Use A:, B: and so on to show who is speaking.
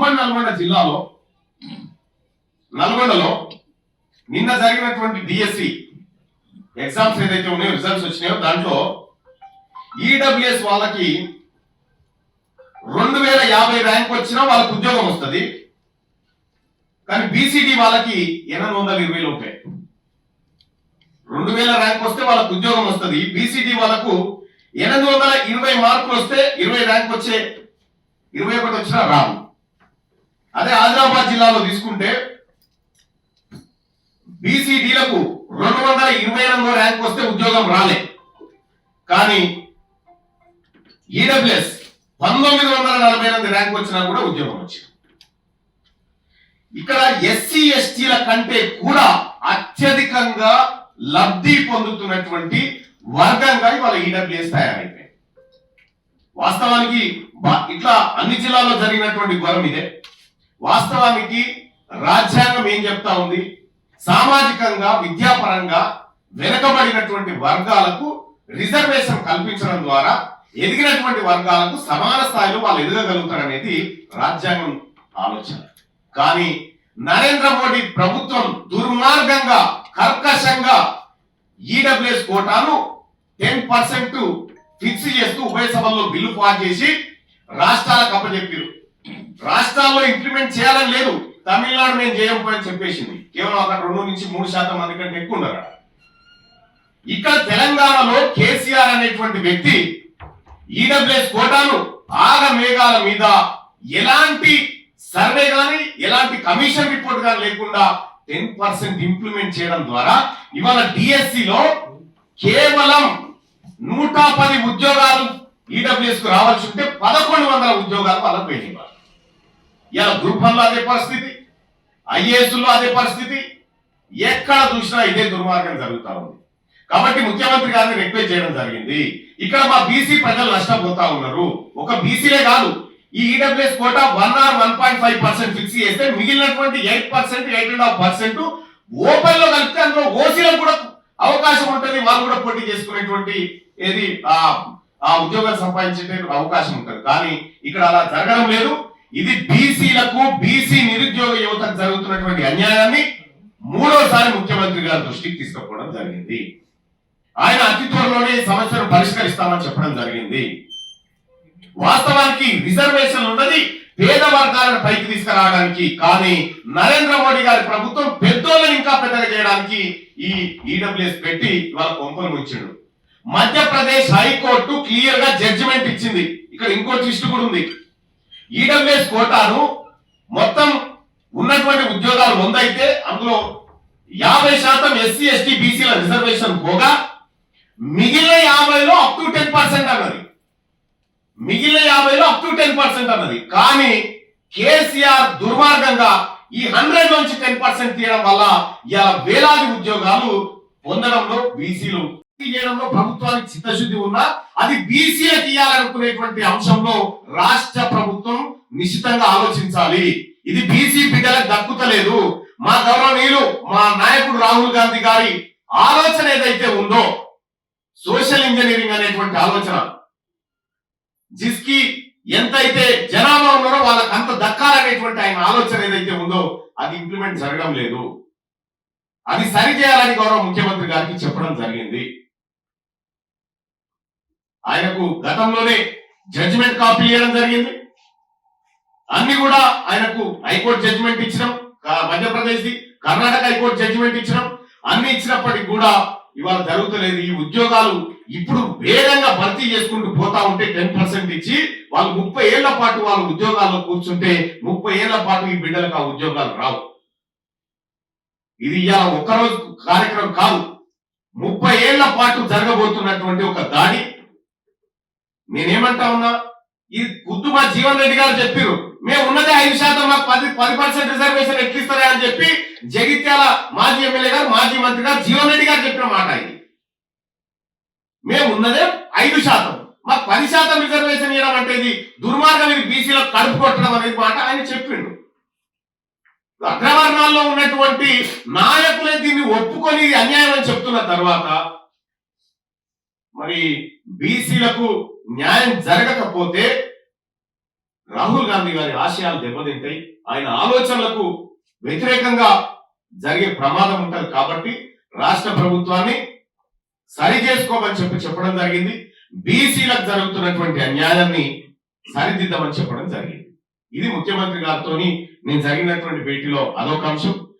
A: ఉమ్మడి నల్గొండ జిల్లాలో నల్గొండలో నిన్న జరిగినటువంటి డిఎస్సి ఎగ్జామ్స్ ఏదైతే ఉన్నాయో రిజల్ట్స్ వచ్చినాయో దాంట్లో ఈడబ్ల్యూఎస్ వాళ్ళకి 2050 ర్యాంక్ వచ్చినా వాళ్ళకి ఉద్యోగం వస్తుంది. కానీ బీసీడీ వాళ్ళకి 820 లోపే. 2000 ర్యాంక్ వస్తే వాళ్ళకు ఉద్యోగం వస్తుంది. బీసీడీ వాళ్ళకు 820 మార్కులు వస్తే 20 ర్యాంక్ వచ్చే 21 వచ్చినా రాదు. అదే ఆదిలాబాద్ జిల్లాలో తీసుకుంటే బీసీడీలకు 228 ర్యాంక్ వస్తే ఉద్యోగం రాలే. కానీ ఈడబ్ల్యూఎస్ 1948 ర్యాంక్ వచ్చినా కూడా ఉద్యోగం వచ్చింది. ఇక్కడ ఎస్సీ ఎస్టీల కంటే కూడా అత్యధికంగా లబ్ధి పొందుతున్నటువంటి వర్గంగా ఇవాళ ఈడబ్ల్యూఎస్ తయారైపోయింది. వాస్తవానికి ఇట్లా అన్ని జిల్లాల్లో జరిగినటువంటి ఘోరం ఇదే. వాస్తవానికి రాజ్యాంగం ఏం చెప్తా ఉంది, సామాజికంగా విద్యాపరంగా వెనుకబడినటువంటి వర్గాలకు రిజర్వేషన్ కల్పించడం ద్వారా ఎదిగినటువంటి వర్గాలకు సమాన స్థాయిలో వాళ్ళు ఎదగగలుగుతారనేది రాజ్యాంగం ఆలోచన. కానీ నరేంద్ర మోడీ ప్రభుత్వం దుర్మార్గంగా కర్కశంగా ఈడబ్ల్యూఎస్ కోటాను 10% ఫిక్స్ చేస్తూ ఉభయ సభల్లో బిల్లు పాస్ చేసి రాష్ట్రాలకు అప్పచెప్పారు. రాష్ట్రాల్లో ఇంప్లిమెంట్ చేయాలని లేదు, తమిళనాడు మేము చేయకపోయని చెప్పేసింది. కేవలం అక్కడ 2 నుంచి 3% మంది కంటే ఎక్కువ ఉన్నారు. ఇక్కడ తెలంగాణలో కేసీఆర్ అనేటువంటి వ్యక్తి ఈడబ్ల్యూఎస్ కోటాను ఆగ మేఘాల మీద ఎలాంటి సర్వే కానీ ఎలాంటి కమిషన్ రిపోర్ట్ కానీ లేకుండా 10% ఇంప్లిమెంట్ చేయడం ద్వారా ఇవాళ డిఎస్సిలో కేవలం 110 ఉద్యోగాలు ఈడబ్ల్యూఎస్ కు రావాల్సి ఉంటే 1100 ఉద్యోగాలు వాళ్ళకు పెండింగ్. ఇలా గ్రూప్ 1లో అదే పరిస్థితి, ఐఏఎస్ లో అదే పరిస్థితి, ఎక్కడ చూసినా ఇదే దుర్మార్గం జరుగుతా ఉంది. కాబట్టి ముఖ్యమంత్రి గారిని రిక్వెస్ట్ చేయడం జరిగింది. ఇక్కడ మా బీసీ ప్రజలు నష్టపోతా ఉన్నారు. ఒక బీసీలే కాదు, ఈ ఈడబ్ల్యూఎస్ కోటా 1 or 1.5% ఫిక్స్ చేస్తే మిగిలినటువంటి 8%, 8.5% ఓపెన్ లో కలిపితే అందులో ఓసీలకు కూడా అవకాశం ఉంటుంది. వాళ్ళు కూడా పోటీ చేసుకునేటువంటి ఏది ఆ ఉద్యోగాలు సంపాదించే అవకాశం ఉంటుంది. కానీ ఇక్కడ అలా జరగడం లేదు. ఇది బీసీలకు, బీసీ నిరుద్యోగ యువతకు జరుగుతున్నటువంటి అన్యాయాన్ని మూడోసారి ముఖ్యమంత్రి గారి దృష్టికి తీసుకుపోవడం జరిగింది. ఆయన అతి త్వరలోనే ఈ సమస్యను పరిష్కరిస్తామని చెప్పడం జరిగింది. వాస్తవానికి రిజర్వేషన్ ఉన్నది పేద వర్గాలను పైకి తీసుకురావడానికి. కానీ నరేంద్ర మోడీ గారి ప్రభుత్వం పెద్దోళ్ళని ఇంకా పెద్దగా చేయడానికి ఈ ఈడబ్ల్యూఎస్ పెట్టి వాళ్ళ కొంపలు ముంచాడు. మధ్యప్రదేశ్ హైకోర్టు క్లియర్ గా జడ్జిమెంట్ ఇచ్చింది. ఇక్కడ ఇంకో ట్విస్ట్ కూడా ఉంది. ఈడబ్ల్యూఎస్ కోటాను మొత్తం ఉన్నటువంటి ఉద్యోగాలు 100 అయితే అందులో 50% ఎస్సీ ఎస్టీ బీసీల రిజర్వేషన్ పోగా మిగిలిన 50లో అప్ టు 10% అన్నది. మిగిలిన 50లో అప్ టు 10% అన్నది. కానీ కేసీఆర్ దుర్మార్గంగా ఈ 100 నుంచి 10% తీయడం వల్ల ఇలా వేలాది ఉద్యోగాలు పొందడంలో బీసీలు చేయడంలో ప్రభుత్వానికి చిత్తశుద్ధి ఉన్నా అది బీసీలకు ఇవ్వాలనుకునేటువంటి అంశంలో రాష్ట్ర ప్రభుత్వం నిశ్చితంగా ఆలోచించాలి. ఇది బీసీ బిడ్డలకు దక్కుతలేదు. మా గౌరవనీయులు మా నాయకుడు రాహుల్ గాంధీ గారి ఆలోచన ఏదైతే ఉందో సోషల్ ఇంజనీరింగ్ అనేటువంటి ఆలోచన, జిస్కి ఎంతైతే జనాభా ఉన్నారో వాళ్ళకి అంత దక్కాలనేటువంటి ఆయన ఆలోచన ఏదైతే ఉందో అది ఇంప్లిమెంట్ జరగడం లేదు. అది సరి చేయాలని గౌరవ ముఖ్యమంత్రి గారికి చెప్పడం జరిగింది. ఆయనకు గతంలోనే జడ్జిమెంట్ కాపీ ఇవ్వడం జరిగింది. అన్ని కూడా ఆయనకు హైకోర్టు జడ్జిమెంట్ ఇచ్చినాం, మధ్యప్రదేశ్ కర్ణాటక హైకోర్టు జడ్జిమెంట్ ఇచ్చినాం. అన్ని ఇచ్చినప్పటికీ కూడా ఇవాళ జరుగుతలేదు. ఈ ఉద్యోగాలు ఇప్పుడు వేగంగా భర్తీ చేసుకుంటూ పోతా ఉంటే 10% ఇచ్చి వాళ్ళు 30 ఏళ్ల పాటు వాళ్ళు ఉద్యోగాల్లో కూర్చుంటే 30 ఏళ్ల పాటు ఈ బిడ్డలకు ఆ ఉద్యోగాలు రావు. ఇది ఇలా ఒక్కరోజు కార్యక్రమం కాదు, 30 ఏళ్ల పాటు జరగబోతున్నటువంటి ఒక దాడి. నేనేమంటా ఉన్నా, ఇది కుద్దుమా జీవన్ రెడ్డి గారు చెప్పారు, మేము ఉన్నదే 5%, మాకు 10% రిజర్వేషన్ ఎట్లిస్తారా అని చెప్పి జగిత్యాల మాజీ ఎమ్మెల్యే గారు, మాజీ మంత్రి గారు జీవన్ రెడ్డి గారు చెప్పిన మాట ఇది. మేము ఉన్నదే 5%, మాకు 10% రిజర్వేషన్ ఇవ్వడం అంటే ఇది దుర్మార్గం, ఇది బీసీలో కడుపు కొట్టడం అనేది మాట ఆయన చెప్పిండు. అగ్రవర్ణాల్లో ఉన్నటువంటి నాయకులే దీన్ని ఒప్పుకొని ఇది అన్యాయం అని చెప్తున్న తర్వాత మరి బీసీలకు న్యాయం జరగకపోతే రాహుల్ గాంధీ గారి ఆశయాలు దెబ్బతింటాయి, ఆయన ఆలోచనలకు వ్యతిరేకంగా జరిగే ప్రమాదం ఉంటది. కాబట్టి రాష్ట్ర ప్రభుత్వాన్ని సరి చేసుకోమని చెప్పడం జరిగింది. బీసీలకు జరుగుతున్నటువంటి అన్యాయాన్ని సరిదిద్దమని చెప్పడం జరిగింది. ఇది ముఖ్యమంత్రి గారితో నేను జరిగినటువంటి భేటీలో అదొక అంశం.